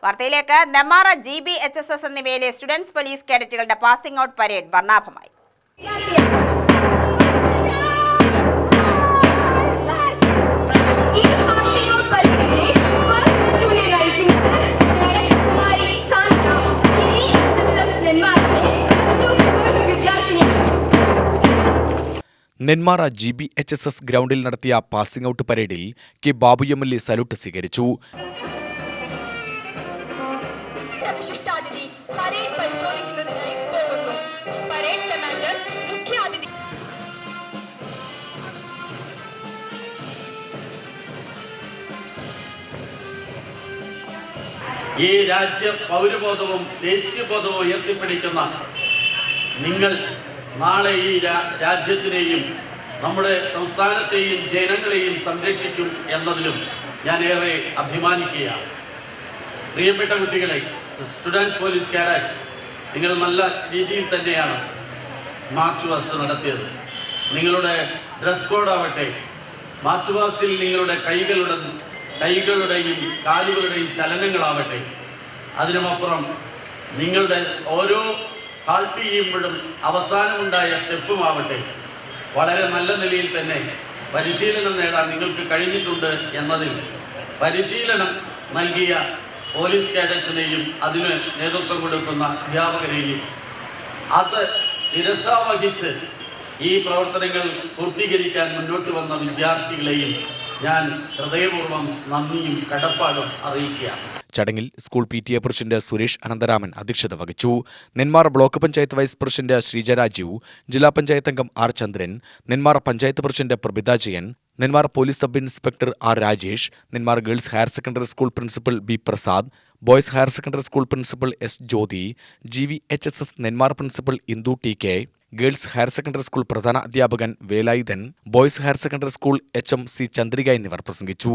വാർത്തയിലേക്ക്. നെന്മാറ GBHSS എന്നിവയിലെ students police കേഡറ്റുകളുടെ പാസിംഗ് ഔട്ട് പരേഡ് വർണ്ണാഭമായി. നെന്മാറ GBHSS ഗ്രൗണ്ടിൽ നടത്തിയ പാസിംഗ് ഔട്ട് പരേഡിൽ കെ ബാബു MLA സല്യൂട്ട് സ്വീകരിച്ചു. ഈ രാജ്യ പൗരബോധവും ദേശീയബോധവും ഉയർത്തിപ്പിടിക്കുന്ന നിങ്ങൾ നാളെ ഈ രാജ്യത്തിനെയും നമ്മുടെ സംസ്ഥാനത്തെയും ജനങ്ങളെയും സംരക്ഷിക്കും എന്നതിലും ഞാൻ ഏറെ അഭിമാനിക്കുകയാണ്. പ്രിയപ്പെട്ട കുട്ടികളെ, സ്റ്റുഡൻസ് പോലീസ് കേഡറ്റ്സ്, നിങ്ങൾ നല്ല രീതിയിൽ തന്നെയാണ് മാർച്ച് പാസ്റ്റ് നടത്തിയത്. നിങ്ങളുടെ ഡ്രസ് കോഡാവട്ടെ, മാർച്ച് പാസ്റ്റിൽ നിങ്ങളുടെ കൈകളുടെയും കാലുകളുടെയും ചലനങ്ങളാവട്ടെ, അതിനുമപ്പുറം നിങ്ങളുടെ ഓരോ ഹാൾട്ട് ചെയ്യുമ്പോഴും അവസാനമുണ്ടായ സ്റ്റെപ്പുമാവട്ടെ, വളരെ നല്ല നിലയിൽ തന്നെ പരിശീലനം നേടാൻ നിങ്ങൾക്ക് കഴിഞ്ഞിട്ടുണ്ട് എന്നതിൽ പരിശീലനം നൽകിയ പോലീസ് കേഡറ്റ്സിനെയും അതിന് നേതൃത്വം കൊടുക്കുന്ന അധ്യാപകരെയും അത് ശിരസാ വഹിച്ച് ഈ പ്രവർത്തനങ്ങൾ പൂർത്തീകരിക്കാൻ മുന്നോട്ട് വന്ന വിദ്യാർത്ഥികളെയും ഞാൻ ഹൃദയപൂർവ്വം നന്ദിയും കടപ്പാടും അറിയിക്കുകയാണ്. ചടങ്ങിൽ school PTA president Suresh Anantharaman അധ്യക്ഷത വഹിച്ചു. Nenmara block panchayat vice president Sreeja Rajeev, ജില്ലാ പഞ്ചായത്ത് അംഗം R Chandran, Nenmara panchayat president Prabhitha Jayan, Nenmara police sub inspector R Rajesh, Nenmara girls higher secondary school principal B Prasad, boys higher secondary school principal S Jyothi, GBHSS Nenmara principal Indu TK, girls higher secondary school പ്രധാന അധ്യാപകൻ Velayudhan, boys higher secondary school HM C Chandrika എന്നിവർ പ്രസംഗിച്ചു.